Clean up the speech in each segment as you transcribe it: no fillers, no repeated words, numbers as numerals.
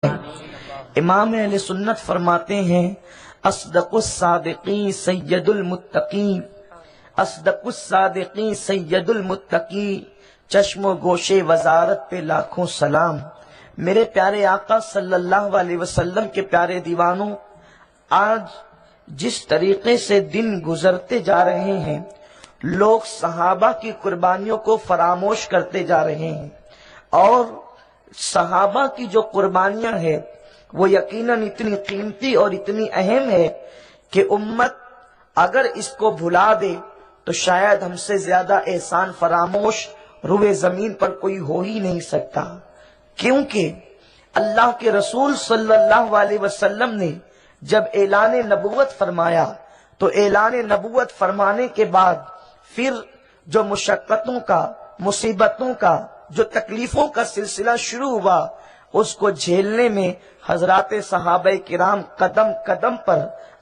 امام اہل سنت فرماتے ہیں اصدق الصادقین سید المتقین، اصدق الصادقین سید المتقین، چشم و گوشے وزارت پہ لاکھوں سلام۔ میرے پیارے آقا صلی اللہ علیہ وسلم کے پیارے دیوانوں، آج جس طریقے سے دن گزرتے جا رہے ہیں، لوگ صحابہ کی قربانیوں کو فراموش کرتے جا رہے ہیں، اور صحابہ کی جو قربانیاں ہیں وہ یقیناً اتنی قیمتی اور اتنی اہم ہے کہ امت اگر اس کو بھلا دے تو شاید ہم سے زیادہ احسان فراموش روئے زمین پر کوئی ہو ہی نہیں سکتا، کیونکہ اللہ کے رسول صلی اللہ علیہ وسلم نے جب اعلان نبوت فرمایا تو اعلان نبوت فرمانے کے بعد پھر جو مشقتوں کا، مصیبتوں کا، جو تکلیفوں کا سلسلہ شروع ہوا، اس کو جھیلنے میں حضرات صحابہ کرام قدم قدم پر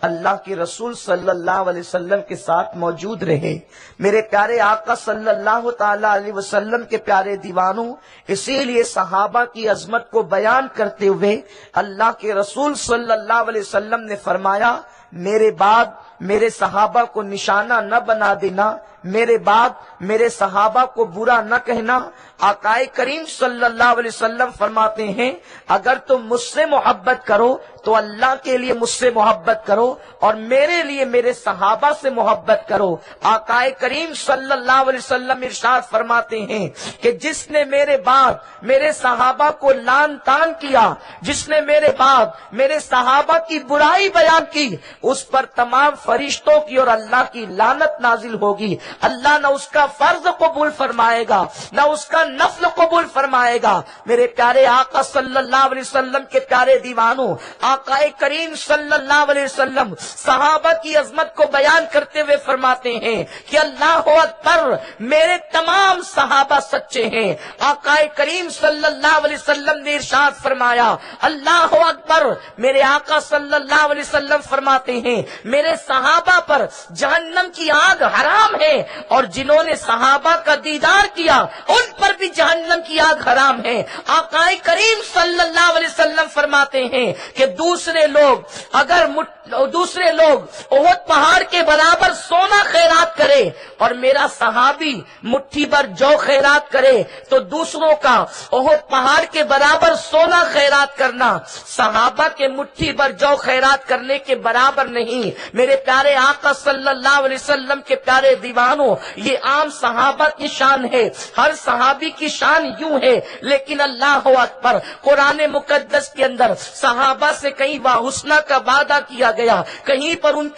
اللہ کے رسول صلی اللہ علیہ وسلم کے ساتھ موجود رہے۔ میرے پیارے آقا صلی اللہ تعالی علیہ وسلم کے پیارے دیوانوں، اسی لیے صحابہ کی عظمت کو بیان کرتے ہوئے اللہ کے رسول صلی اللہ علیہ وسلم نے فرمایا، میرے بعد میرے صحابہ کو نشانہ نہ بنا دینا، میرے بعد میرے صحابہ کو برا نہ کہنا۔ آقائے کریم صلی اللہ علیہ وسلم فرماتے ہیں، اگر تم مجھ سے محبت کرو تو اللہ کے لیے مجھ سے محبت کرو اور میرے لیے میرے صحابہ سے محبت کرو۔ آقائے کریم صلی اللہ علیہ وسلم ارشاد فرماتے ہیں کہ جس نے میرے بعد میرے صحابہ کو لعن طعن کیا، جس نے میرے بعد میرے صحابہ کی برائی بیان کی، اس پر تمام فرشتوں کی اور اللہ کی لعنت نازل ہوگی۔ اللہ نہ اس کا فرض قبول فرمائے گا نہ اس کا نفل قبول فرمائے گا۔ میرے پیارے آقا صلی اللہ علیہ وسلم کے پیارے دیوانوں، آقا کریم صلی اللہ علیہ وسلم صحابہ کی عظمت کو بیان کرتے ہوئے فرماتے ہیں کہ اللہ اکبر، میرے تمام صحابہ سچے ہیں۔ آقا کریم صلی اللہ علیہ وسلم نے ارشاد فرمایا، اللہ اکبر، میرے آقا صلی اللہ علیہ وسلم فرماتے ہیں میرے صحابہ پر جہنم کی آگ حرام ہے، اور جنہوں نے صحابہ کا دیدار کیا ان پر بھی جہنم کی آگ حرام ہے۔ آقا کریم صلی اللہ علیہ وسلم فرماتے ہیں کہ دوسرے لوگ احد پہاڑ کے برابر سونا خیرات کرے اور میرا صحابی مٹھی بھر جو خیرات کرے تو دوسروں کا احد پہاڑ کے برابر سونا خیرات کرنا صحابہ کے مٹھی بھر جو خیرات کرنے کے برابر نہیں۔ میرے پیارے آقا صلی اللہ علیہ وسلم کے پیارے دیوانوں، یہ عام صحابہ کی شان ہے، ہر صحابی کی شان یوں ہے، لیکن اللہ اکبر، قرآن مقدس کے اندر صحابہ سے کہیں واحسنہ کا وعدہ کیا گیا، کہیں پر ان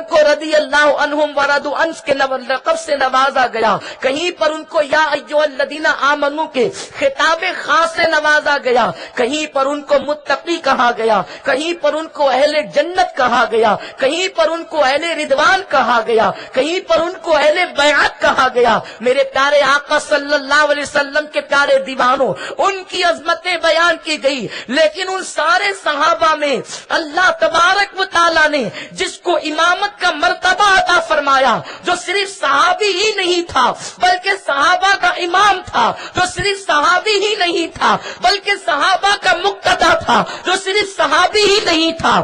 کو رضی اللہ عنہم ورضوا عنہ کے لقب سے نوازا گیا، کہیں پر ان کو یا ایھا الذین آمنوا کے خطاب خاص سے نوازا گیا، کہیں پر ان کو متقی کہا گیا، کہیں پر ان کو اہل جنت کہا گیا، کہیں پر ان کو اہل رضوان کہا گیا، کہیں پر ان کو اہل بیعت کہا گیا۔ میرے پیارے آقا صلی اللہ علیہ وسلم کے پیارے دیوانوں، ان کی عظمتیں بیان کی گئی، لیکن ان سارے صحابہ میں اللہ تبارک و تعالیٰ نے جس کو امامت کا مرتبہ عطا فرمایا، جو صرف صحابی ہی نہیں تھا بلکہ صحابہ کا امام تھا، جو صرف صحابی ہی نہیں تھا بلکہ صحابہ کا مقتدی تھا، جو صرف صحابی ہی نہیں تھا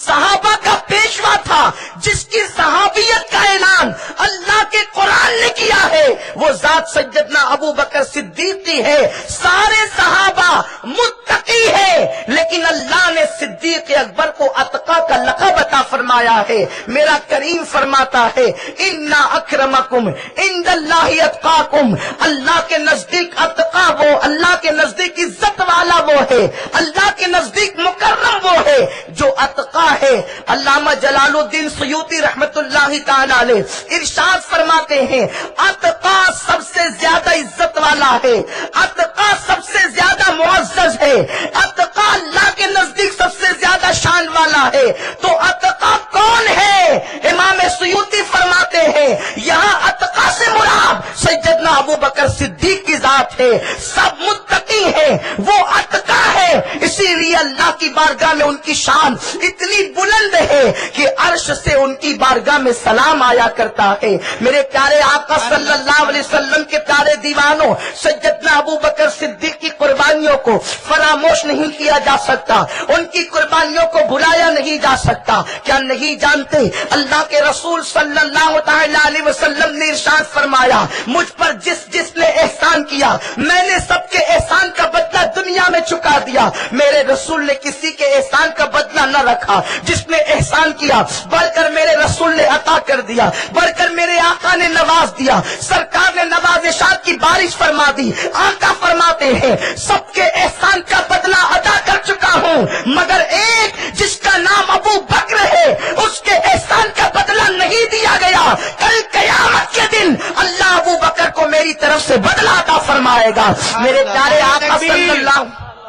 صحابہ کا پیشوا تھا، جس کی صحابیت کا اعلان اللہ کے قرآن نے کیا ہے، وہ ذات سیدنا ابو بکر صدیق کی ہے۔ سارے صحابہ متقی ہے، لیکن اللہ نے صدیق اکبر کو اتقا کا لقب عطا فرمایا ہے۔ میرا کریم فرماتا ہے، انا اکرمکم عند اللہ اتقاکم، اللہ کے نزدیک اتقا وہ، اللہ کے نزدیک عزت والا وہ ہے، اللہ کے نزدیک مکرم وہ ہے جو اتقا ہے۔ علامہ جلال الدین سیوطی رحمت اللہ تعالی علیہ ارشاد فرماتے ہیں، اتقا سب سے زیادہ عزت والا ہے، اتقا سب سے زیادہ معزز ہے، اتقا اللہ کے نزدیک سب سے زیادہ شان والا ہے۔ تو اتقا کون ہے؟ امام سیوطی فرماتے ہیں، یہاں اتقا سے مراد سیدنا ابو بکر صدیق کی ذات ہے۔ سب متقی ہیں، وہ اتقا ہے، اسی لیے لیے اللہ کی بارگاہ میں ان کی شان اتنی بلند ہے کہ عرش سے ان کی بارگاہ میں سلام آیا کرتا ہے۔ میرے پیارے آقا صلی اللہ علیہ وسلم کے پیارے دیوانوں، سیدنا ابو بکر صدیق کی قربانیوں کو فراموش نہیں کیا جا سکتا، ان کی قربانیوں کو بھلایا نہیں جا سکتا۔ کیا نہیں جانتے اللہ کے رسول صلی اللہ تعالی علیہ وسلم نے ارشاد فرمایا، مجھ پر جس جس نے احسان کیا میں نے سب کے احسان کا بدلہ دنیا میں چکا دیا۔ میرے رسول نے کسی کے احسان کا بدلہ نہ رکھا، جس نے احسان کیا بڑھ کر میرے رسول نے عطا کر دیا، بڑھ کر میرے آقا نے نواز دیا، سرکار نے نوازشات کی بارش فرما دی۔ آقا فرماتے ہیں سب کے احسان کا بدلہ ادا کر چکا ہوں، مگر ایک جس کا نام ابو بکر ہے اس کے احسان کا بدلہ نہیں دیا گیا۔ کل قیامت کے دن اللہ ابو بکر کو میری طرف سے بدلہ عطا فرمائے گا۔ میرے پیارے آقا صلی اللہ،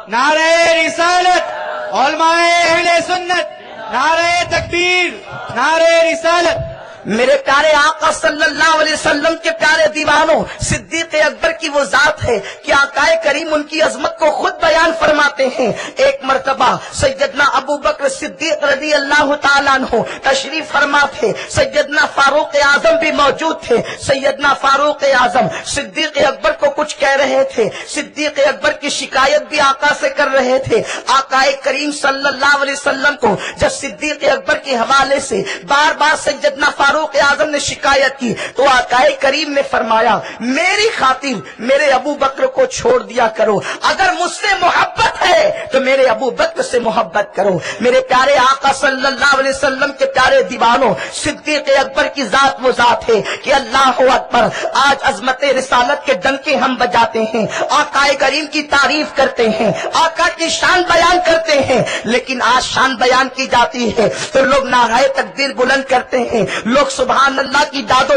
نعرہ رسالت، علماء اہل سنت، نعرہ تکبیر، نعرہ رسالت۔ میرے پیارے آقا صلی اللہ علیہ وسلم کے پیارے دیوانوں، صدیق اکبر کی وہ ذات ہے کہ آقا کریم ان کی عظمت کو خود بیان فرماتے ہیں۔ ایک مرتبہ سیدنا ابو بکر صدیق رضی اللہ تعالیٰ عنہ تشریف فرما تھے، سیدنا فاروق اعظم بھی موجود تھے۔ سیدنا فاروق اعظم صدیق اکبر کو کچھ کہہ رہے تھے، صدیق اکبر کی شکایت بھی آقا سے کر رہے تھے۔ آقا کریم صلی اللہ علیہ وسلم کو جب صدیق اکبر کے حوالے سے بار بار سیدنا فاروق اعظم نے شکایت کی تو آقا کریم نے فرمایا میری خاطر میرے ابو بکر کو چھوڑ دیا کرو، اگر مجھ سے محبت ہے تو میرے ابو بکر سے محبت کرو۔ میرے پیارے آقا صلی اللہ علیہ وسلم کے پیارے دیوانوں، صدیق اکبر کی ذات وہ ذات ہے کہ اللہ اکبر، آج عظمت رسالت کے ڈنکے ہم بجاتے ہیں، آقا کریم کی تعریف کرتے ہیں، آقا کی شان بیان کرتے ہیں، لیکن آج شان بیان کی جاتی ہے تو لوگ نعرہ تکبیر بلند کرتے ہیں، لوگ سبحان اللہ کی داد و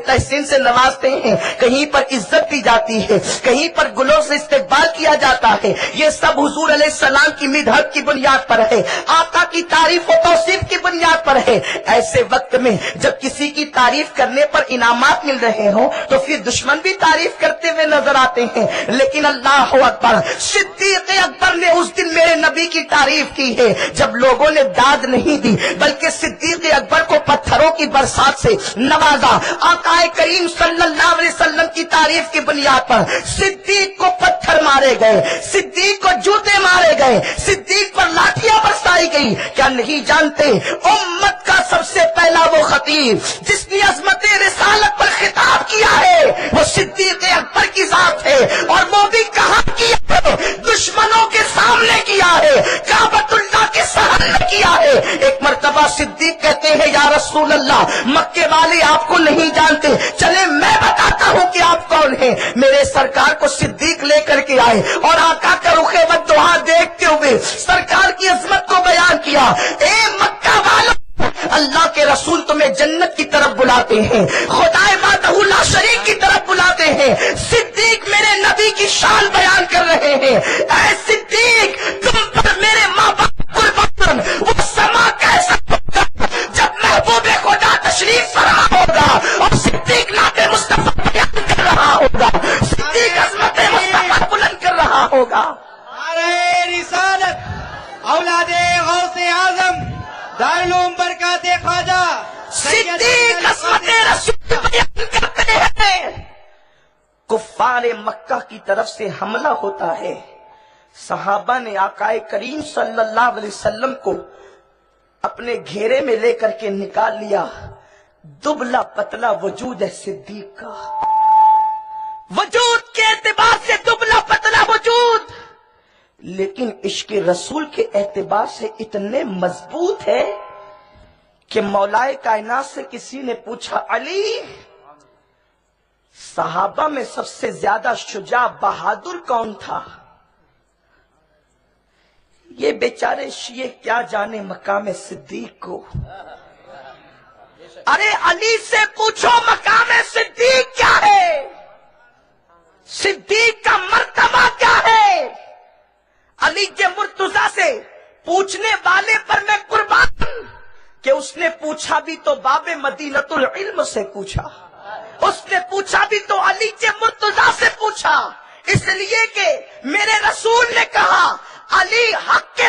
تحسین سے نوازتے ہیں، کہیں پر عزت دی جاتی ہے، کہیں پر گلوں سے استقبال کیا جاتا ہے۔ یہ سب حضور علیہ السلام کی مدحت کی بنیاد پر ہے، آقا کی تعریف و توصیف کی بنیاد پر ہے۔ ایسے وقت میں جب کسی کی تعریف کرنے پر انعامات مل رہے ہوں تو پھر دشمن بھی تعریف کرتے ہوئے نظر آتے ہیں، لیکن اللہ اکبر، صدیق اکبر نے اس دن میرے نبی کی تعریف کی ہے جب لوگوں نے داد نہیں دی بلکہ صدیق اکبر کو پتھروں کی برسات سے نوازا۔ آقا کریم صلی اللہ علیہ وسلم کی تعریف کی بنیاد پر صدیق کو پتھر مارے گئے، صدیق کو جوتے مارے گئے، صدیق پر لاٹھیاں برسائی گئی۔ کیا نہیں جانتے امت کا سب سے پہلا وہ خطیب جس نے عظمت رسالت پر خطاب کیا ہے وہ صدیق اکبر کی ذات ہے، اور وہ بھی کہاں کیا ہے؟ دشمنوں کے سامنے کیا ہے، کعبۃ اللہ کے سامنے کیا ہے۔ ایک مرتبہ صدیق کہتے ہیں یا رسول اللہ، مکے والے آپ کو نہیں جانتے، چلے میں بتاتا ہوں کہ آپ کون ہیں۔ میرے سرکار کو صدیق لے کر کے آئے اور آقا کا رخ بددعا دیکھتے ہوئے سرکار کی عظمت کو بیان کیا۔ اے مکہ والوں، اللہ کے رسول تمہیں جنت کی طرف بلاتے ہیں، خدا وحدہ لا شریک کی طرف بلاتے ہیں۔ صدیق میرے نبی کی شان بیان کر رہے ہیں۔ اے صدیق، تم پر میرے ماں باپ قربان، وہ سما کیسا ہوگا جب محبوب خدا تشریف فرما ہوگا اور صدیق نعت مصطفیٰ بیان کر رہا ہوگا، صدیق عظمت مصطفیٰ بلند کر رہا ہوگا۔ نعرہ رسالت، اولاد غوث اعظم، دارالعلوم برکات خواجہ صدیق عظمت رسول بیان کرتے ہیں۔ کفار مکہ کی طرف سے حملہ ہوتا ہے، صحابہ نے آقا کریم صلی اللہ علیہ وسلم کو اپنے گھیرے میں لے کر کے نکال لیا۔ دبلا پتلا وجود ہے صدیق کا، وجود کے اعتبار سے دبلا پتلا وجود، لیکن عشق رسول کے اعتبار سے اتنے مضبوط ہے کہ مولائے کائنات سے کسی نے پوچھا علی، صحابہ میں سب سے زیادہ شجاع بہادر کون تھا؟ یہ بیچارے شیعہ کیا جانے مقام صدیق کو۔ ارے علی سے پوچھو مقام صدیق کیا ہے، صدیق کا مرتبہ کیا ہے۔ علی کے مرتضیٰ سے پوچھنے والے پر میں قربان کہ اس نے پوچھا بھی تو باب مدینۃ العلم سے پوچھا، اس نے پوچھا بھی تو علی کے مرتضیٰ سے پوچھا، اس لیے کہ میرے رسول نے کہا علی حق کے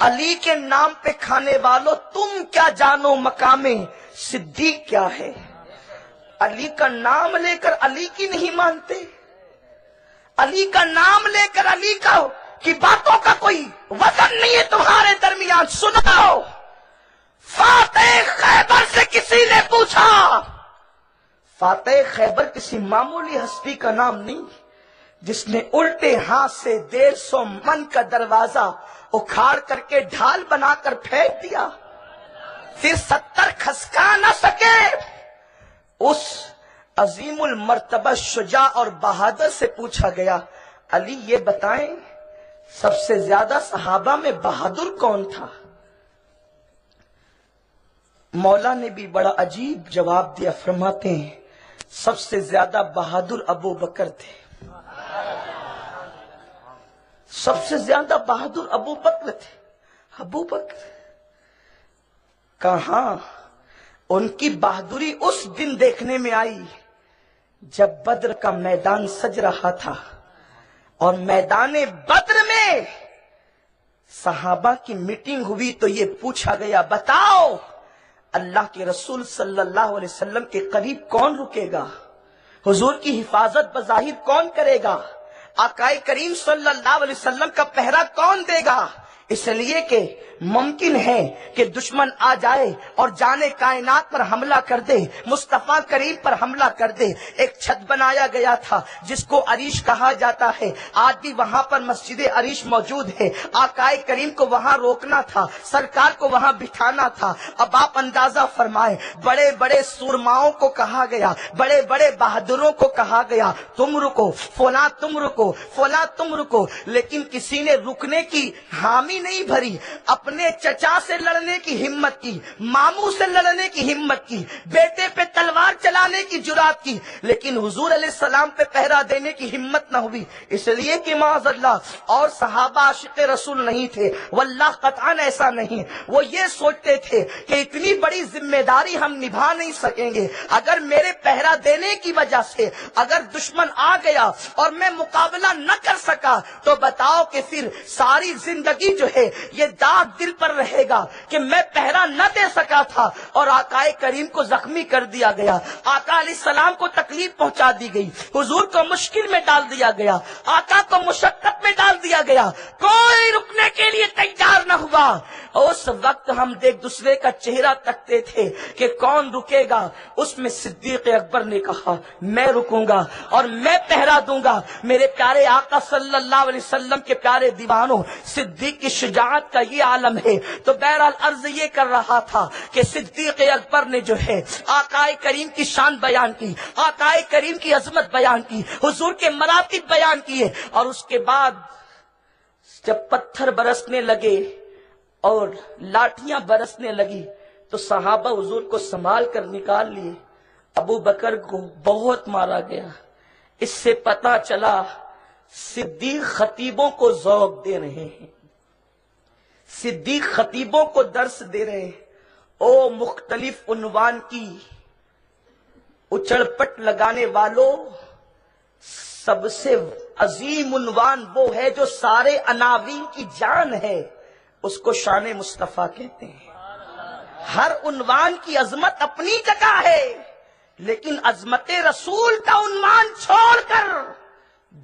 علی کے نام پہ کھانے والوں تم کیا جانو مقامے صدیق کیا ہے؟ علی کا نام لے کر علی کی نہیں مانتے، علی کا نام لے کر علی کی باتوں کا کوئی وزن نہیں ہے تمہارے درمیان۔ سناؤ، فاتح خیبر سے کسی نے پوچھا، فاتح خیبر کسی معمولی ہستی کا نام نہیں جس نے الٹے ہاتھ سے 150 من کا دروازہ اکھاڑ کر کے ڈھال بنا کر پھینک دیا، پھر 70 کھسکا نہ سکے۔ اس عظیم المرتبہ شجاع اور بہادر سے پوچھا گیا، علی یہ بتائیں سب سے زیادہ صحابہ میں بہادر کون تھا؟ مولا نے بھی بڑا عجیب جواب دیا، فرماتے ہیں سب سے زیادہ بہادر ابو بکر تھے، سب سے زیادہ بہادر ابو بکر تھے۔ ابو بکر کہاں؟ ان کی بہادری اس دن دیکھنے میں آئی جب بدر کا میدان سج رہا تھا، اور میدان بدر میں صحابہ کی میٹنگ ہوئی تو یہ پوچھا گیا، بتاؤ اللہ کے رسول صلی اللہ علیہ وسلم کے قریب کون رکے گا؟ حضور کی حفاظت بظاہر کون کرے گا؟ آقائے کریم صلی اللہ علیہ وسلم کا پہرا کون دے گا؟ اس لیے کہ ممکن ہے کہ دشمن آ جائے اور جانے کائنات پر حملہ کر دے، مصطفیٰ کریم پر حملہ کر دے۔ ایک چھت بنایا گیا تھا جس کو عریش کہا جاتا ہے، آج بھی وہاں پر مسجد عریش موجود ہے۔ آقائے کریم کو وہاں روکنا تھا، سرکار کو وہاں بٹھانا تھا۔ اب آپ اندازہ فرمائیں، بڑے بڑے سورماؤں کو کہا گیا، بڑے بڑے بہادروں کو کہا گیا تم رکو، فلاں تم رکو، فلاں تم رکو، لیکن کسی نے رکنے کی حامی نہیں بھری۔ اپنے چچا سے لڑنے کی ہمت کی، ماموں سے لڑنے کی ہمت کی، بیٹے پہ تلوار چلانے کی جرات کی، لیکن حضور علیہ السلام پہ پہرا دینے کی ہمت نہ ہوئی، اس لیے کہ معاذ اللہ اور صحابہ عاشق رسول نہیں تھے، واللہ قطعاً ایسا نہیں۔ وہ یہ سوچتے تھے کہ اتنی بڑی ذمہ داری ہم نبھا نہیں سکیں گے، اگر میرے پہرا دینے کی وجہ سے اگر دشمن آ گیا اور میں مقابلہ نہ کر سکا تو بتاؤ کہ پھر ساری زندگی جو ہے یہ داغ دل پر رہے گا کہ میں پہرا نہ دے سکا تھا اور آقائے کریم کو زخمی کر دیا گیا، آقا علیہ السلام کو تکلیف پہنچا دی گئی، حضور کو مشکل میں ڈال دیا گیا، آقا کو مشقت میں ڈال دیا گیا، کوئی رکنے کے لیے تیار نہ ہوا۔ اس وقت ہم ایک دوسرے کا چہرہ تکتے تھے کہ کون رکے گا، اس میں صدیق اکبر نے کہا میں رکوں گا اور میں پہرا دوں گا۔ میرے پیارے آقا صلی اللہ علیہ وسلم کے پیارے دیوانوں، صدیق کی شجاعت کا یہ عالم ہے۔ تو بہرحال عرض یہ کر رہا تھا کہ صدیق اکبر نے جو ہے آقائے کریم کی شان بیان کی، آقائے کریم کی عظمت بیان کی، حضور کے مراتب بیان کیے، اور اس کے بعد جب پتھر برسنے لگے اور لاٹھیاں برسنے لگی تو صحابہ حضور کو سنبھال کر نکال لیے۔ ابو بکر کو بہت مارا گیا۔ اس سے پتہ چلا صدیق خطیبوں کو ذوق دے رہے ہیں، صدیق خطیبوں کو درس دے رہے ہیں۔ او مختلف عنوان کی اچڑ پٹ لگانے والوں، سب سے عظیم عنوان وہ ہے جو سارے عناوین کی جان ہے، اس کو شان مصطفیٰ کہتے ہیں۔ ہر عنوان کی عظمت اپنی جگہ ہے، لیکن عظمت رسول کا عنوان چھوڑ کر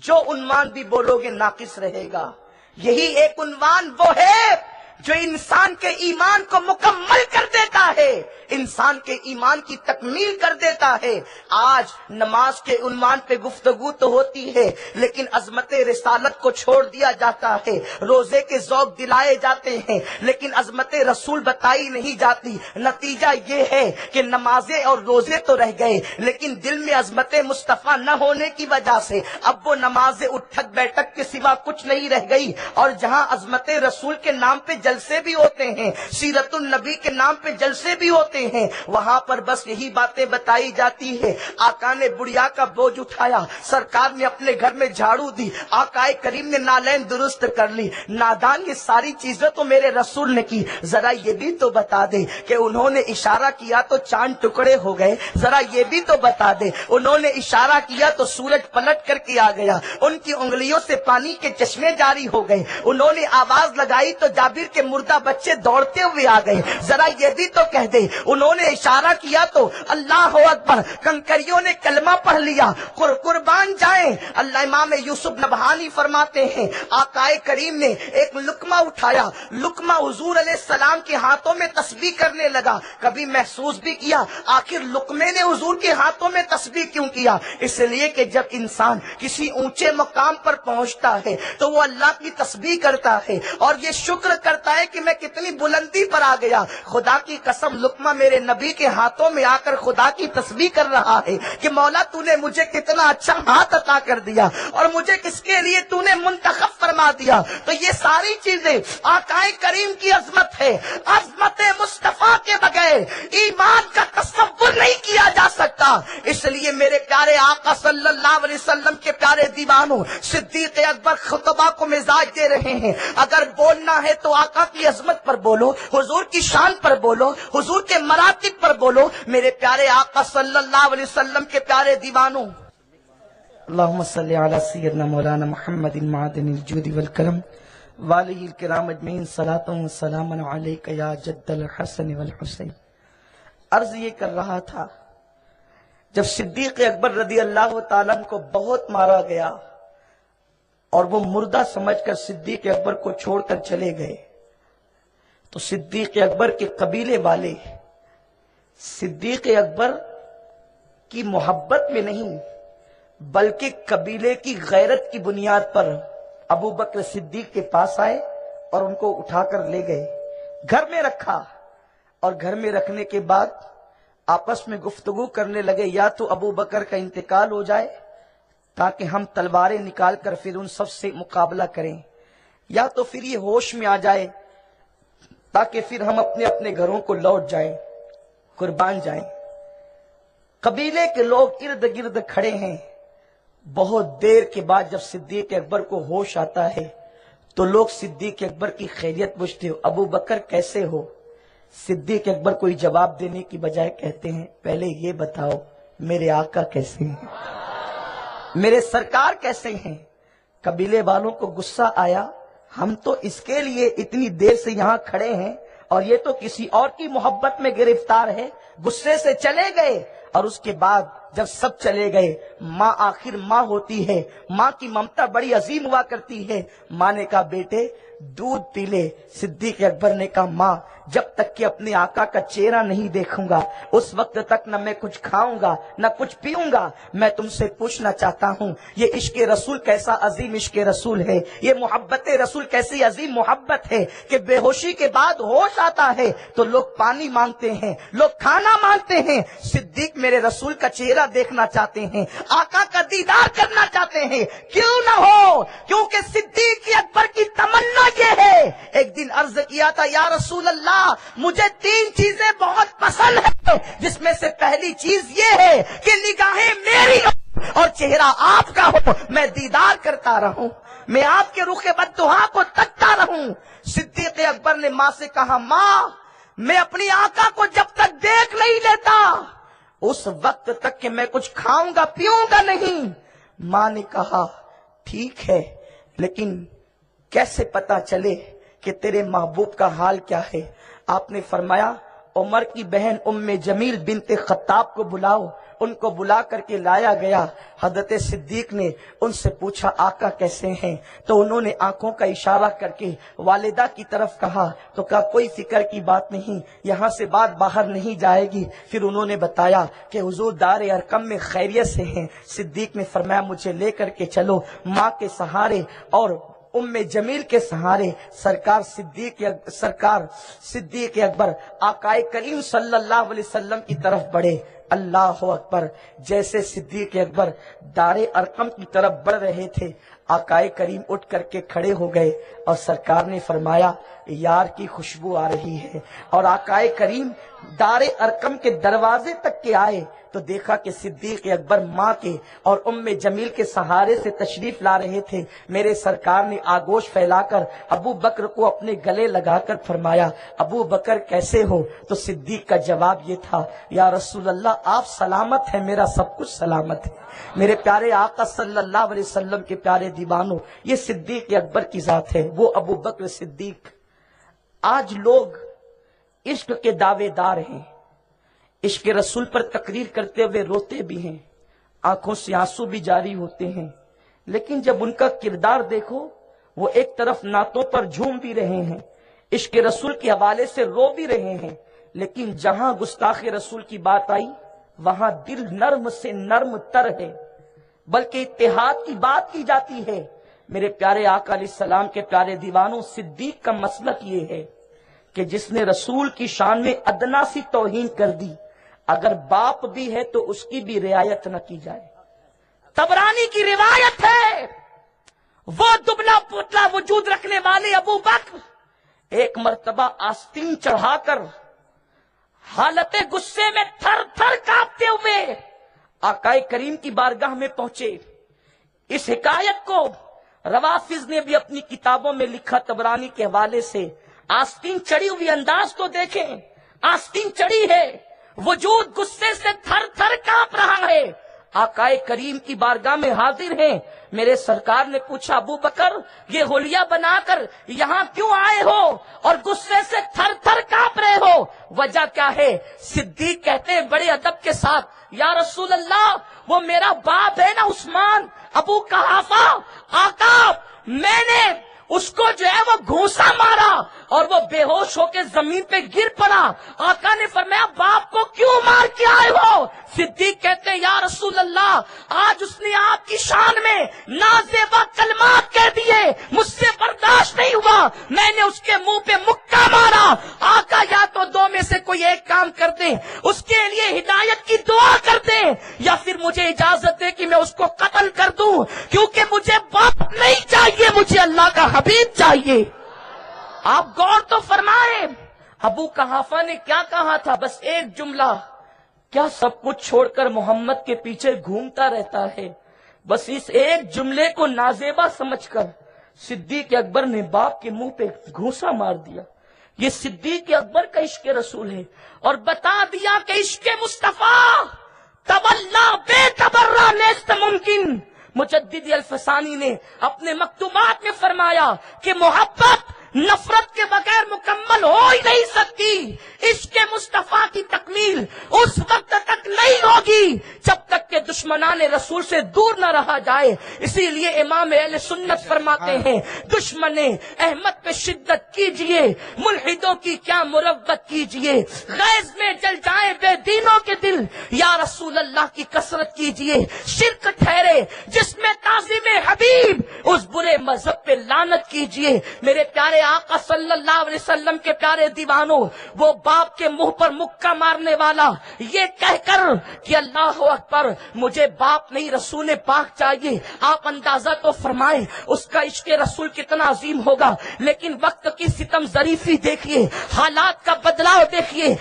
جو عنوان بھی بولو گے ناقص رہے گا۔ یہی ایک عنوان وہ ہے جو انسان کے ایمان کو مکمل کر دیتا ہے، انسان کے ایمان کی تکمیل کر دیتا ہے۔ آج نماز کے عنوان پہ گفتگو تو ہوتی ہے، لیکن عظمت رسالت کو چھوڑ دیا جاتا ہے، روزے کے ذوق دلائے جاتے ہیں، لیکن عظمت رسول بتائی نہیں جاتی۔ نتیجہ یہ ہے کہ نمازیں اور روزے تو رہ گئے، لیکن دل میں عظمت مصطفیٰ نہ ہونے کی وجہ سے اب وہ نمازیں اٹھک بیٹھک کے سوا کچھ نہیں رہ گئی، اور جہاں عظمت رسول کے نام پہ جلسے بھی ہوتے ہیں، سیرت النبی کے نام پہ جلسے بھی ہوتے ہیں، وہاں پر بس یہی باتیں بتائی جاتی ہے۔ آقا نے بڑھیا کا بوجھ اٹھایا، سرکار نے اپنے گھر میں جھاڑو دی، آقا کریم نے نالین درست کر لی۔ نادان یہ ساری چیزیں تو میرے رسول نے کی، ذرا یہ بھی تو بتا دے کہ انہوں نے اشارہ کیا تو چاند ٹکڑے ہو گئے، ذرا یہ بھی تو بتا دے انہوں نے اشارہ کیا تو سورج پلٹ کر کے آ گیا، ان کی انگلیوں سے پانی کے چشمے جاری ہو گئے، انہوں نے آواز لگائی تو جابر کے مردہ بچے دوڑتے ہوئے آ گئے، ذرا یہ بھی تو کہہ دے انہوں نے اشارہ کیا تو اللہ اکبر کنکریوں نے کلمہ پڑھ لیا، قربان جائیں۔ اللہ امام یوسف نبہانی فرماتے ہیں آقا کریم نے ایک لقمہ اٹھایا، لقمہ حضور علیہ السلام کے ہاتھوں میں تسبیح کرنے لگا، کبھی محسوس بھی کیا آخر لقمے نے حضور کے ہاتھوں میں تسبیح کیوں کیا؟ اس لیے کہ جب انسان کسی اونچے مقام پر پہنچتا ہے تو وہ اللہ کی تسبیح کرتا ہے اور یہ شکر کرتا ہے کہ میں کتنی بلندی پر آ گیا۔ خدا کی قسم لقمہ میرے نبی کے ہاتھوں میں آ کر خدا کی تسبیح کر رہا ہے کہ مولا تو نے مجھے کتنا اچھا ہاتھ عطا کر دیا اور مجھے کس کے لیے تو نے منتخب فرما دیا۔ تو یہ ساری چیزیں آقا کریم کی عظمت ہے، عظمت مصطفیٰ کے بغیر ایمان کا تصور نہیں کیا جا سکتا۔ اس لیے میرے پیارے آقا صلی اللہ علیہ وسلم کے پیارے دیوانوں، صدیق اکبر خطبہ کو مزاج دے رہے ہیں، اگر بولنا ہے تو آقا کی عظمت پر بولو، حضور کی شان پر بولو، حضور کے مراتب پر بولو۔ میرے پیارے آقا صلی اللہ علیہ وسلم کے پیارے دیوانوں، اللہم صلی علی سیدنا مولانا محمد معدن الجود والکرم والیہ الکرام اجمعین، صلاۃ و سلام علیک یا جد الحسن والحسین۔ عرض یہ کر رہا تھا جب صدیق اکبر رضی اللہ تعالیٰ کو بہت مارا گیا اور وہ مردہ سمجھ کر صدیق اکبر کو چھوڑ کر چلے گئے تو صدیق اکبر کے قبیلے والے صدیق اکبر کی محبت میں نہیں بلکہ قبیلے کی غیرت کی بنیاد پر ابو بکر صدیق کے پاس آئے اور ان کو اٹھا کر لے گئے، گھر میں رکھا، اور گھر میں رکھنے کے بعد آپس میں گفتگو کرنے لگے یا تو ابو بکر کا انتقال ہو جائے تاکہ ہم تلواریں نکال کر پھر ان سب سے مقابلہ کریں، یا تو پھر یہ ہوش میں آ جائے تاکہ پھر ہم اپنے اپنے گھروں کو لوٹ جائیں، قربان جائیں۔ قبیلے کے لوگ ارد گرد کھڑے ہیں۔ بہت دیر کے بعد جب صدیق اکبر کو ہوش آتا ہے تو لوگ صدیق اکبر کی خیریت پوچھتے ہو، ابو بکر کیسے ہو؟ صدیق اکبر کوئی جواب دینے کی بجائے کہتے ہیں پہلے یہ بتاؤ میرے آقا کیسے ہیں، میرے سرکار کیسے ہیں؟ قبیلے والوں کو غصہ آیا، ہم تو اس کے لیے اتنی دیر سے یہاں کھڑے ہیں اور یہ تو کسی اور کی محبت میں گرفتار ہے۔ غصے سے چلے گئے اور اس کے بعد جب سب چلے گئے، ماں آخر ماں ہوتی ہے، ماں کی ممتا بڑی عظیم ہوا کرتی ہے۔ ماں نے کہا بیٹے دودھ پی لے۔ صدیق اکبر نے کہا ماں جب تک کہ اپنے آقا کا چہرہ نہیں دیکھوں گا اس وقت تک نہ میں کچھ کھاؤں گا نہ کچھ پیوں گا۔ میں تم سے پوچھنا چاہتا ہوں یہ عشق رسول کیسا عظیم عشق رسول ہے، یہ محبت رسول کیسی عظیم محبت ہے کہ بے ہوشی کے بعد ہوش آتا ہے تو لوگ پانی مانگتے ہیں، لوگ کھانا مانگتے ہیں۔ صدیق میرے رسول کا چہرہ دیکھنا چاہتے ہیں، آقا کا دیدار کرنا چاہتے ہیں، کیوں نہ ہو؟ کیونکہ صدیق اکبر کی تمنا یہ ہے۔ ایک دن عرض کیا تھا یا رسول اللہ مجھے 3 چیزیں بہت پسند ہیں، جس میں سے پہلی چیز یہ ہے کہ نگاہیں میری اور چہرہ آپ کا ہو، میں دیدار کرتا رہوں، میں آپ کے رخ بددعا کو تکتا رہوں۔ صدیق اکبر نے ماں سے کہا ماں میں اپنی آقا کو جب تک دیکھ نہیں لیتا اس وقت تک کہ میں کچھ کھاؤں گا پیوں گا نہیں۔ ماں نے کہا ٹھیک ہے لیکن کیسے پتا چلے کہ تیرے محبوب کا حال کیا ہے؟ آپ نے فرمایا عمر کی بہن ام جمیل بنت خطاب کو بلاؤ۔ ان کو بلا کر کے لایا گیا۔ حضرت صدیق نے ان سے پوچھا آقا کیسے ہیں؟ تو انہوں نے آنکھوں کا اشارہ کر کے والدہ کی طرف کہا تو کہا کوئی فکر کی بات نہیں، یہاں سے بات باہر نہیں جائے گی۔ پھر انہوں نے بتایا کہ حضور دار ارقم میں خیریت سے ہیں۔ صدیق نے فرمایا مجھے لے کر کے چلو۔ ماں کے سہارے اور ام جمیل کے سہارے سرکار صدیق اکبر آقا کریم صلی اللہ علیہ وسلم کی طرف بڑھے۔ اللہ اکبر، جیسے صدیق اکبر دار ارقم کی طرف بڑھ رہے تھے، آقائے کریم اٹھ کر کے کھڑے ہو گئے اور سرکار نے فرمایا یار کی خوشبو آ رہی ہے، اور آقائے کریم دار ارقم کے دروازے تک کے آئے تو دیکھا کہ صدیق اکبر ماں کے اور ام جمیل کے سہارے سے تشریف لا رہے تھے۔ میرے سرکار نے آگوش پھیلا کر ابو بکر کو اپنے گلے لگا کر فرمایا ابو بکر کیسے ہو؟ تو صدیق کا جواب یہ تھا یا رسول اللہ آپ سلامت ہیں، میرا سب کچھ سلامت ہے۔ میرے پیارے آقا صلی اللہ علیہ وسلم کے پیارے دیوانوں، یہ صدیق اکبر کی ذات ہے، وہ ابو بکر صدیق۔ آج لوگ عشق کے دعوے دار ہیں، عشق رسول پر تقریر کرتے ہوئے روتے بھی ہیں، آنکھوں سے آنسو بھی جاری ہوتے ہیں، لیکن جب ان کا کردار دیکھو وہ ایک طرف نعتوں پر جھوم بھی رہے ہیں، عشق رسول کے حوالے سے رو بھی رہے ہیں، لیکن جہاں گستاخ رسول کی بات آئی وہاں دل نرم سے نرم تر ہے، بلکہ اتحاد کی بات کی جاتی ہے۔ میرے پیارے آقا علیہ السلام کے پیارے دیوانوں، صدیق کا مسلک یہ ہے کہ جس نے رسول کی شان میں ادنا سی توہین کر دی، اگر باپ بھی ہے تو اس کی بھی رعایت نہ کی جائے۔ طبرانی کی روایت ہے وہ دبلا پتلا وجود رکھنے والے ابو بکر ایک مرتبہ آستین چڑھا کر حالت غصے میں تھر تھر کانپتے ہوئے آقائے کریم کی بارگاہ میں پہنچے۔ اس حکایت کو روافظ نے بھی اپنی کتابوں میں لکھا طبرانی کے حوالے سے۔ آستین چڑھی ہوئی انداز تو دیکھیں، آستین چڑھی ہے، وجود غصے سے تھر تھر کانپ رہا ہے، آقائے کریم کی بارگاہ میں حاضر ہیں۔ میرے سرکار نے پوچھا ابو بکر یہ حلیہ بنا کر یہاں کیوں آئے ہو اور غصے سے تھر تھر کانپ رہے ہو؟ وجہ کیا ہے؟ صدیق کہتے ہیں بڑے ادب کے ساتھ یا رسول اللہ وہ میرا باپ ہے نا عثمان ابو قحافہ، آقا میں نے اس کو جو ہے وہ گھونسا مارا اور وہ بے ہوش ہو کے زمین پہ گر پڑا۔ آقا نے فرمایا باپ کو کیوں مار کے آئے ہو؟ صدیق کہتے ہیں یا رسول اللہ آج اس نے آپ کی شان میں نازیبا کلمات کہہ دیے، مجھ سے برداشت نہیں ہوا، میں نے اس کے منہ پہ مکہ مارا۔ آقا یا تو دو میں سے کوئی ایک کام کر دیں، اس کے لیے ہدایت کی دعا کر دیں، یا پھر مجھے اجازت دے کہ میں اس کو قتل کر دوں، کیونکہ مجھے باپ نہیں چاہیے، مجھے اللہ کا حبیب چاہیے۔ آپ غور تو فرمائیں ابو قحافہ نے کیا کہا تھا؟ بس ایک جملہ، کیا سب کچھ چھوڑ کر محمد کے پیچھے گھومتا رہتا ہے؟ بس اس ایک جملے کو نازیبا سمجھ کر صدیق اکبر نے باپ کے منہ پہ گھونسا مار دیا۔ یہ صدیق اکبر کا عشق رسول ہے، اور بتا دیا کہ عشق مصطفیٰ تولا بے تبرہ نیست ممکن۔ مجدد الفسانی نے اپنے مکتوبات میں فرمایا کہ محبت نفرت کے بغیر مکمل ہو ہی نہیں سکتی، عشق مصطفیٰ کی تکمیل اس وقت تک نہیں ہوگی جب تک کہ دشمنان رسول سے دور نہ رہا جائے۔ اسی لیے امام اہل سنت فرماتے ہیں دشمن احمد پہ شدت کیجئے، ملحدوں کی کیا مروت کیجئے، غیظ میں جل جائے بے دینوں کے دل، یا رسول اللہ کی کثرت کیجئے، شرک ٹھہرے جس میں تعظیم حبیب، اس برے مذہب پہ لعنت کیجئے۔ میرے پیارے آقا صلی اللہ علیہ وسلم کے پیارے دیوانوں، وہ باپ کے منہ پر مکہ مارنے والا یہ کہہ کر کہ اللہ اکبر مجھے باپ نہیں رسول پاک چاہیے، آپ اندازہ تو فرمائیں اس کا عشق رسول کتنا عظیم ہوگا۔ لیکن وقت کی ستم ظریفی دیکھیے، حالات کا بدلاؤ دیکھیے،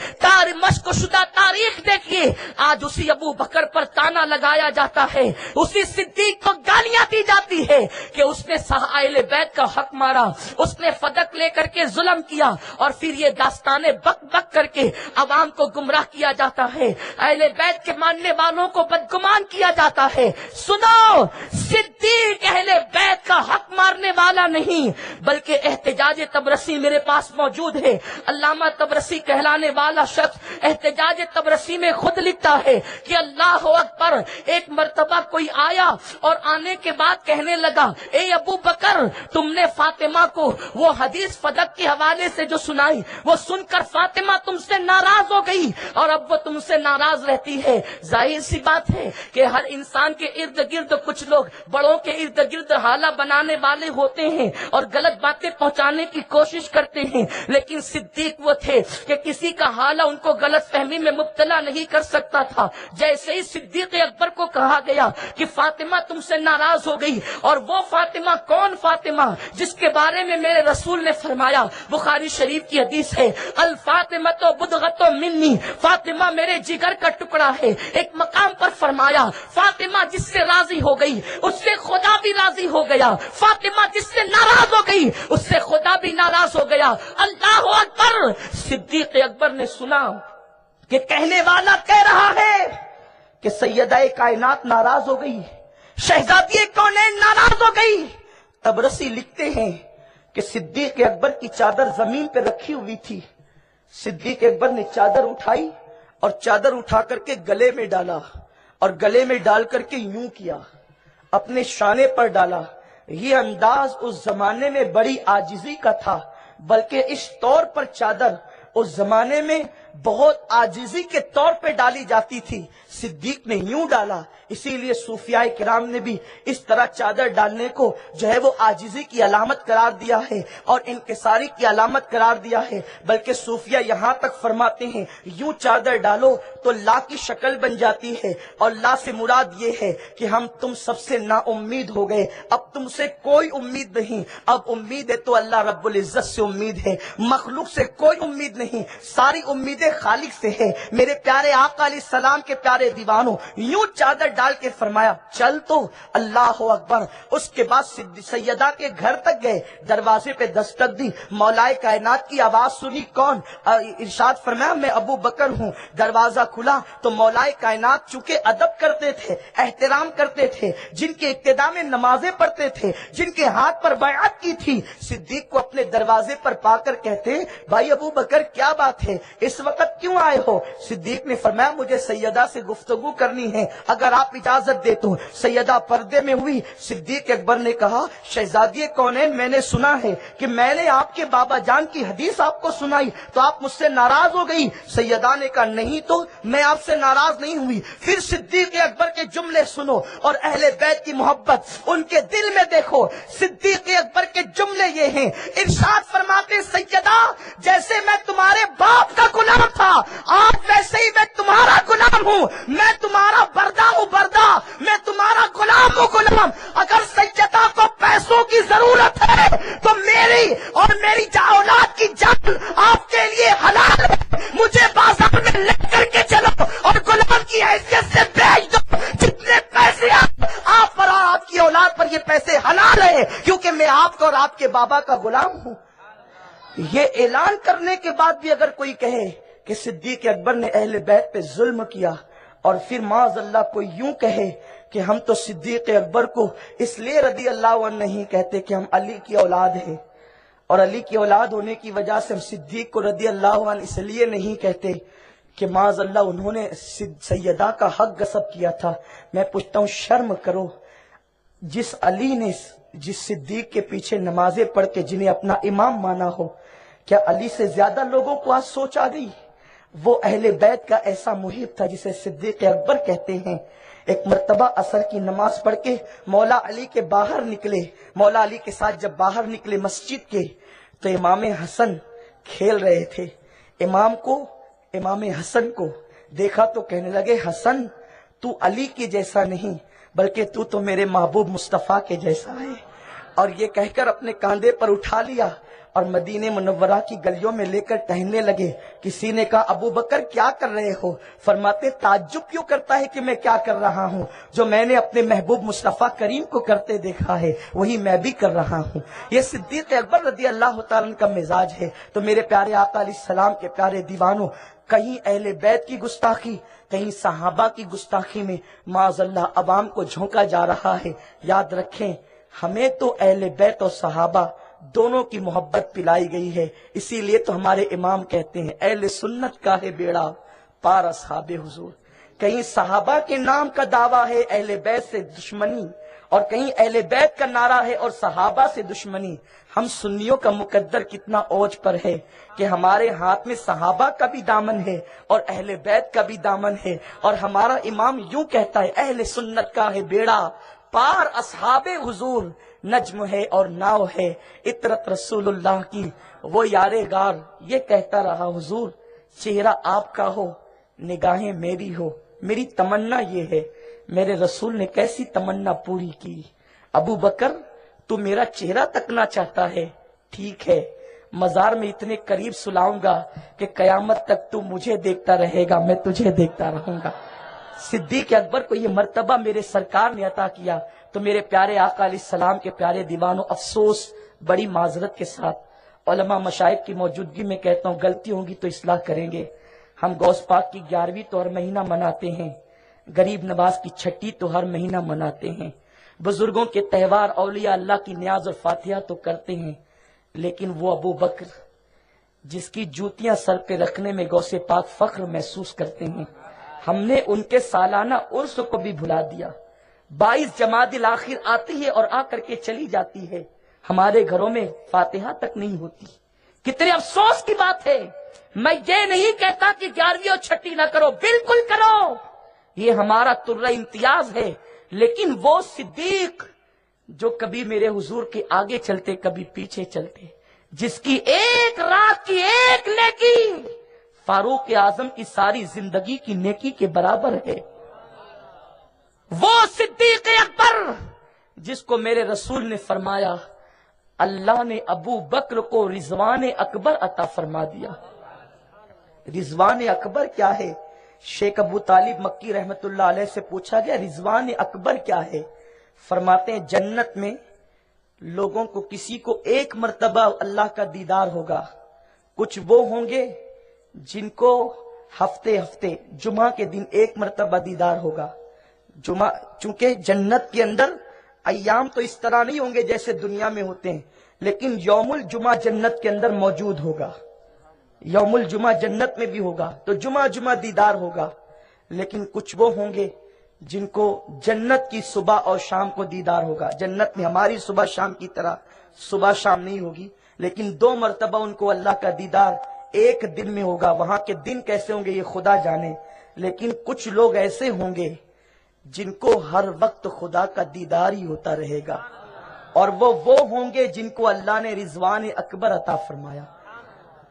مشق شدہ تاریخ دیکھیے، آج اسی ابو بکر پر تانا لگایا جاتا ہے، اسی صدیق کو گالیاں دی جاتی ہے کہ اس نے اہل بیت کا حق مارا، اس نے فدق لے کر کے ظلم کیا، اور پھر یہ داستانیں بک بک کر کے عوام کو گمراہ کیا جاتا ہے، اہل بیت کے ماننے والوں کو بدگمان کیا جاتا ہے۔ سنو، صدیق اہل بیت کا حق مارنے والا نہیں بلکہ احتجاج تبرسی میرے پاس موجود ہے۔ علامہ تبرسی کہلانے والا شخص احتجاج تبرسی میں خود لکھتا ہے کہ اللہ اکبر، ایک مرتبہ کوئی آیا اور آنے کے بعد کہنے لگا اے ابو بکر تم نے فاطمہ کو وہ حدیث فدق کے حوالے سے جو سنائی، وہ سن کر فاطمہ تم سے ناراض ہو گئی اور اب وہ تم سے ناراض رہتی ہے۔ ظاہر سی بات ہے کہ ہر انسان کے ارد گرد کچھ لوگ بڑوں کے ارد گرد حالہ بنانے والے ہوتے ہیں اور غلط باتیں پہنچانے کی کوشش کرتے ہیں، لیکن صدیق وہ تھے کہ کسی کا حالہ ان کو غلط فہمی میں مبتلا نہیں کر سکتا تھا. جیسے ہی صدیق اکبر کو کہا گیا کہ فاطمہ تم سے ناراض ہو گئی، اور وہ فاطمہ کون فاطمہ جس کے بارے میں میرے رسول نے فرمایا، بخاری شریف کی حدیث ہے، الفاطمہ تو بدغت منی، فاطمہ میرے جگر کا ٹکڑا ہے. ایک مقام پر فرمایا فاطمہ جس سے راضی ہو گئی اس سے خدا بھی راضی ہو گیا، فاطمہ جس سے ناراض ہو گئی اس سے خدا بھی ناراض ہو گیا. اللہ اکبر. صدیق اکبر نے سنا کہ کہنے والا کہہ رہا ہے کہ سیدہ کائنات ناراض ہو گئی، شہزادی کونین ناراض ہو گئی. تبرسی لکھتے ہیں کہ صدیق اکبر کی چادر زمین پہ رکھی ہوئی تھی. صدیق اکبر نے چادر اٹھائی اور چادر اٹھا کر کے گلے میں ڈالا، اور گلے میں ڈال کر کے یوں کیا، اپنے شانے پر ڈالا. یہ انداز اس زمانے میں بڑی عاجزی کا تھا، بلکہ اس طور پر چادر اس زمانے میں بہت عاجزی کے طور پہ ڈالی جاتی تھی. صدیق نے یوں ڈالا، اسی لیے صوفیاء کرام نے بھی اس طرح چادر ڈالنے کو جو ہے وہ عاجزی کی علامت قرار دیا ہے اور انکساری کی علامت قرار دیا ہے. بلکہ صوفیاء یہاں تک فرماتے ہیں یوں چادر ڈالو تو لا کی شکل بن جاتی ہے، اور لا سے مراد یہ ہے کہ ہم تم سب سے نا امید ہو گئے، اب تم سے کوئی امید نہیں. اب امید ہے تو اللہ رب العزت سے امید ہے، مخلوق سے کوئی امید نہیں، ساری امیدیں خالق سے ہے. میرے پیارے آقا علیہ السلام کے پیارے دیوانوں، یوں چادر ڈال کے فرمایا چل تو. اللہ اکبر. اس کے بعد سیدہ کے گھر تک گئے، دروازے پہ دستک دی، مولا کائنات کی آواز سنی. کون؟ ارشاد فرمایا میں ابو بکر ہوں. دروازہ کھلا تو مولا کائنات چونکہ ادب کرتے تھے، احترام کرتے تھے، جن کے ابتدا میں نمازیں پڑھتے تھے، جن کے ہاتھ پر بیعت کی تھی، صدیق کو اپنے دروازے پر پا کر کہتے بھائی ابو بکر کیا بات ہے، اس وقت کیوں آئے ہو؟ صدیق نے فرمایا مجھے سیدہ سے گفتگو کرنی ہے، اگر آپ اجازت دے تو. سیدہ پردے میں ہوئی. صدیق اکبر نے کہا شہزادی کونین میں نے سنا ہے کہ میں نے آپ کے بابا جان کی حدیث آپ کو سنائی تو آپ مجھ سے ناراض ہو گئی. سیدہ نے کہا نہیں تو میں آپ سے ناراض نہیں ہوئی. پھر صدیق اکبر کے جملے سنو اور اہل بیت کی محبت ان کے دل میں دیکھو. صدیق اکبر کے جملے یہ ہیں، ارشاد فرماتے سیدہ جیسے میں تمہارے باپ کا غلام تھا آج ویسے ہی میں تمہارا غلام ہوں، میں تمہارا بردہ ہوں بردہ، میں تمہارا غلام ہوں غلام. اگر سیدہ کو پیسوں کی ضرورت ہے تو میری اور میری اولاد کی جان آپ کے لیے حلال ہے، مجھے بازار میں لے کر کے چلو اور غلام کی حیثیت سے بیچ دو. جتنے پیسے آپ پر اور آپ کی اولاد پر یہ پیسے حلال ہے، کیونکہ میں آپ کا اور آپ کے بابا کا غلام ہوں. یہ اعلان کرنے کے بعد بھی اگر کوئی کہے کہ صدیق اکبر نے اہل بیت پہ ظلم کیا، اور پھر معاذ اللہ کوئی یوں کہے کہ ہم تو صدیق اکبر کو اس لیے رضی اللہ عنہ نہیں کہتے کہ ہم علی کی اولاد ہیں، اور علی کی اولاد ہونے کی وجہ سے ہم صدیق کو رضی اللہ عنہ اس لیے نہیں کہتے کہ معاذ اللہ انہوں نے سیدہ کا حق غصب کیا تھا. میں پوچھتا ہوں شرم کرو، جس علی نے جس صدیق کے پیچھے نمازیں پڑھ کے جنہیں اپنا امام مانا ہو، کیا علی سے زیادہ لوگوں کو آج سوچ آ گئی؟ وہ اہل بیت کا ایسا محب تھا جسے صدیق اکبر کہتے ہیں. ایک مرتبہ عصر کی نماز پڑھ کے مولا علی کے باہر نکلے، مولا علی کے ساتھ جب باہر نکلے مسجد کے تو امام حسن کھیل رہے تھے. امام حسن کو دیکھا تو کہنے لگے حسن تو علی کے جیسا نہیں بلکہ تو میرے محبوب مصطفیٰ کے جیسا ہے. اور یہ کہہ کر اپنے کاندھے پر اٹھا لیا اور مدینہ منورہ کی گلیوں میں لے کر ٹہلنے لگے. کسی نے کہا ابو بکر کیا کر رہے ہو؟ فرماتے تعجب کیوں کرتا ہے کہ میں کیا کر رہا ہوں؟ جو میں نے اپنے محبوب مصطفیٰ کریم کو کرتے دیکھا ہے وہی میں بھی کر رہا ہوں. یہ صدیق اکبر رضی اللہ تعالیٰ عنہ کا مزاج ہے. تو میرے پیارے آقا علیہ السلام کے پیارے دیوانوں، کہیں اہل بیت کی گستاخی، کہیں صحابہ کی گستاخی میں معاذ اللہ عوام کو جھونکا جا رہا ہے. یاد رکھیں ہمیں تو اہل بیت اور صحابہ دونوں کی محبت پلائی گئی ہے. اسی لیے تو ہمارے امام کہتے ہیں اہل سنت کا ہے بیڑا پار اصحاب حضور. کہیں صحابہ کے نام کا دعویٰ ہے اہل بیت سے دشمنی، اور کہیں اہل بیت کا نعرہ ہے اور صحابہ سے دشمنی. ہم سنیوں کا مقدر کتنا اوج پر ہے کہ ہمارے ہاتھ میں صحابہ کا بھی دامن ہے اور اہل بیت کا بھی دامن ہے. اور ہمارا امام یوں کہتا ہے اہل سنت کا ہے بیڑا پار اصحاب حضور، نجم ہے اور ناؤ ہے عطرت رسول اللہ کی وہ یار غار. یہ کہتا رہا حضور چہرہ آپ کا ہو نگاہیں میری ہو میری تمنا یہ ہے. میرے رسول نے کیسی تمنا پوری کی. ابو بکر تو میرا چہرہ تکنا چاہتا ہے, ٹھیک ہے, مزار میں اتنے قریب سلاؤں گا کہ قیامت تک تو مجھے دیکھتا رہے گا, میں تجھے دیکھتا رہوں گا. صدیق اکبر کو یہ مرتبہ میرے سرکار نے عطا کیا. تو میرے پیارے آقا علیہ السلام کے پیارے دیوانوں, افسوس بڑی معذرت کے ساتھ علماء مشائخ کی موجودگی میں کہتا ہوں, غلطی ہوگی تو اصلاح کریں گے. ہم غوث پاک کی 11ویں تو ہر مہینہ مناتے ہیں, غریب نواز کی 6ٹھی تو ہر مہینہ مناتے ہیں, بزرگوں کے تہوار, اولیاء اللہ کی نیاز اور فاتحہ تو کرتے ہیں. لیکن وہ ابو بکر جس کی جوتیاں سر پہ رکھنے میں غوث پاک فخر محسوس کرتے ہیں, ہم نے ان کے سالانہ عرس کو بھی بھلا دیا. 22 جمادی الاخر آتی ہے اور آ کر کے چلی جاتی ہے, ہمارے گھروں میں فاتحہ تک نہیں ہوتی. کتنے افسوس کی بات ہے. میں یہ نہیں کہتا کہ 11ویں اور 6ٹھی نہ کرو, بالکل کرو, یہ ہمارا ترہ امتیاز ہے. لیکن وہ صدیق جو کبھی میرے حضور کے آگے چلتے کبھی پیچھے چلتے, جس کی ایک رات کی ایک نیکی فاروق اعظم کی ساری زندگی کی نیکی کے برابر ہے. وہ صدیق اکبر جس کو میرے رسول نے فرمایا اللہ نے ابو بکر کو رضوان اکبر عطا فرما دیا. رضوان اکبر کیا ہے؟ شیخ ابو طالب مکی رحمت اللہ علیہ سے پوچھا گیا رضوان اکبر کیا ہے؟ فرماتے ہیں جنت میں لوگوں کو کسی کو ایک مرتبہ اللہ کا دیدار ہوگا. کچھ وہ ہوں گے جن کو ہفتے ہفتے جمعہ کے دن ایک مرتبہ دیدار ہوگا. جمعہ چونکہ جنت کے اندر ایام تو اس طرح نہیں ہوں گے جیسے دنیا میں ہوتے ہیں, لیکن یوم الجمعہ جنت کے اندر موجود ہوگا. یوم الجمعہ جنت میں بھی ہوگا تو جمعہ جمعہ دیدار ہوگا. لیکن کچھ وہ ہوں گے جن کو جنت کی صبح اور شام کو دیدار ہوگا. جنت میں ہماری صبح شام کی طرح صبح شام نہیں ہوگی, لیکن 2 مرتبہ ان کو اللہ کا دیدار ایک دن میں ہوگا. وہاں کے دن کیسے ہوں گے یہ خدا جانے. لیکن کچھ لوگ ایسے ہوں گے جن کو ہر وقت خدا کا دیدار ہی ہوتا رہے گا, اور وہ ہوں گے جن کو اللہ نے رضوان اکبر عطا فرمایا.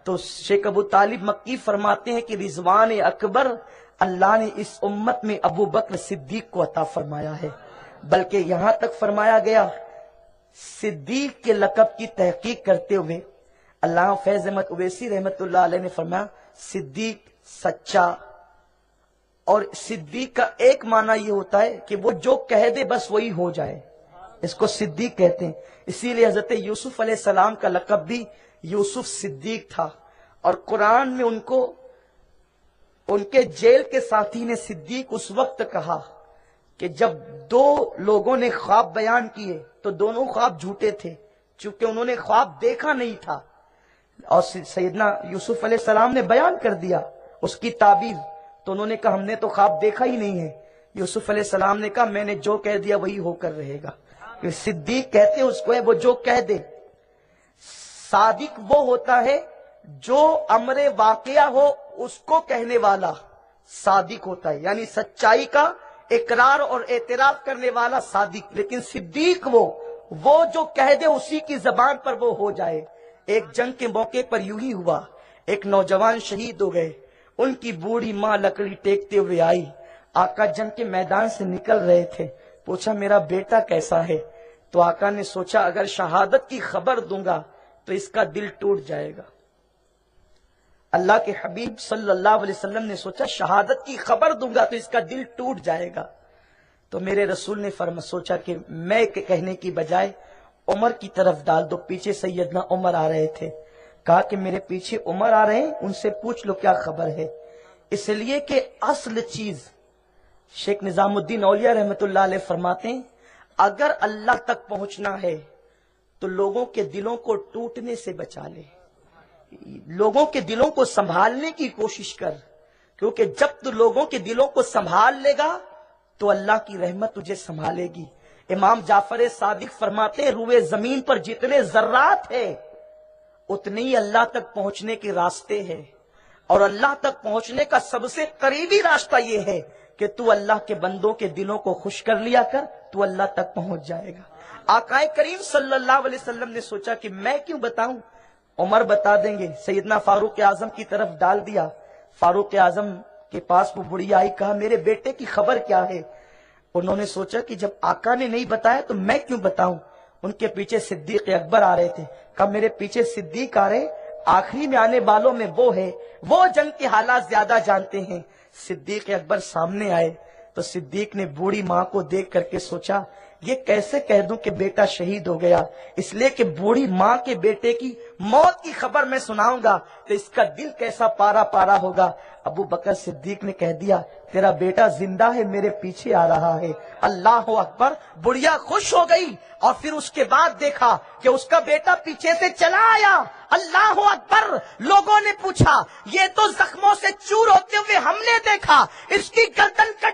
تو شیخ ابو طالب مکی فرماتے ہیں کہ رضوان اکبر اللہ نے اس امت میں ابو بکر صدیق کو عطا فرمایا ہے. بلکہ یہاں تک فرمایا گیا صدیق کے لقب کی تحقیق کرتے ہوئے علامہ فیض احمد اویسی رحمت اللہ علیہ نے فرمایا صدیق سچا. اور صدیق کا ایک معنی یہ ہوتا ہے کہ وہ جو کہہ دے بس وہی ہو جائے, اس کو صدیق کہتے ہیں. اسی لیے حضرت یوسف علیہ السلام کا لقب بھی یوسف صدیق تھا, اور قرآن میں ان کو ان کے جیل کے ساتھی نے صدیق اس وقت کہا کہ جب 2 لوگوں نے خواب بیان کیے تو دونوں خواب جھوٹے تھے, چونکہ انہوں نے خواب دیکھا نہیں تھا. اور سیدنا یوسف علیہ السلام نے بیان کر دیا اس کی تعبیر, تو انہوں نے کہا ہم نے تو خواب دیکھا ہی نہیں ہے. یوسف علیہ السلام نے کہا میں نے جو کہہ دیا وہی ہو کر رہے گا. صدیق کہتے ہیں اس کو ہے وہ جو کہہ دے. صادق وہ ہوتا ہے جو امر واقعہ ہو اس کو کہنے والا صادق ہوتا ہے, یعنی سچائی کا اقرار اور اعتراف کرنے والا صادق. لیکن صدیق وہ جو کہہ دے اسی کی زبان پر وہ ہو جائے. ایک جنگ کے موقع پر یوں ہی ہوا, ایک نوجوان شہید ہو گئے, ان کی بوڑھی ماں لکڑی ٹیکتے ہوئے آئی. آقا جنگ کے میدان سے نکل رہے تھے, پوچھا میرا بیٹا کیسا ہے؟ تو آقا نے سوچا اگر شہادت کی خبر دوں گا تو اس کا دل ٹوٹ جائے گا. اللہ کے حبیب صلی اللہ علیہ وسلم نے سوچا شہادت کی خبر دوں گا تو اس کا دل ٹوٹ جائے گا. تو میرے رسول نے سوچا کہ میں کہنے کی بجائے عمر کی طرف ڈال دو. پیچھے سیدنا عمر آ رہے تھے, کہا کہ میرے پیچھے عمر آ رہے ہیں, ان سے پوچھ لو کیا خبر ہے. اس لیے کہ اصل چیز شیخ نظام الدین اولیاء رحمت اللہ علیہ فرماتے ہیں اگر اللہ تک پہنچنا ہے تو لوگوں کے دلوں کو ٹوٹنے سے بچا لے, لوگوں کے دلوں کو سنبھالنے کی کوشش کر, کیونکہ جب تو لوگوں کے دلوں کو سنبھال لے گا تو اللہ کی رحمت تجھے سنبھالے گی. امام جعفر صادق فرماتے ہیں روئے زمین پر جتنے ذرات ہیں اتنے ہی اللہ تک پہنچنے کے راستے ہیں, اور اللہ تک پہنچنے کا سب سے قریبی راستہ یہ ہے کہ تو اللہ کے بندوں کے دلوں کو خوش کر لیا کر, تو اللہ تک پہنچ جائے گا. آقا کریم صلی اللہ علیہ وسلم نے سوچا کہ میں کیوں بتاؤں, عمر بتا دیں گے. سیدنا فاروق اعظم کی طرف ڈال دیا. فاروق اعظم کے پاس وہ بڑھیا آئی، کہا میرے بیٹے کی خبر کیا ہے؟ انہوں نے سوچا کہ جب آقا نے نہیں بتایا تو میں کیوں بتاؤں۔ ان کے پیچھے صدیق اکبر آ رہے تھے، کہا میرے پیچھے صدیق آ رہے، آخری میں آنے والوں میں وہ ہے، وہ جنگ کے حالات زیادہ جانتے ہیں۔ صدیق اکبر سامنے آئے تو صدیق نے بوڑھی ماں کو دیکھ کر کے سوچا یہ کیسے کہہ دوں کہ بیٹا شہید ہو گیا، اس لیے کہ بوڑھی ماں کے بیٹے کی موت کی خبر میں سناؤں گا تو اس کا دل کیسا پارا پارا ہوگا۔ ابو بکر صدیق نے کہہ دیا تیرا بیٹا زندہ ہے، میرے پیچھے آ رہا ہے۔ اللہ اکبر، بڑھیا خوش ہو گئی اور پھر اس کے بعد دیکھا کہ اس کا بیٹا پیچھے سے چلا آیا۔ اللہ اکبر، لوگوں نے پوچھا یہ تو زخموں سے چور ہوتے ہوئے ہم نے دیکھا، اس کی گردن کٹ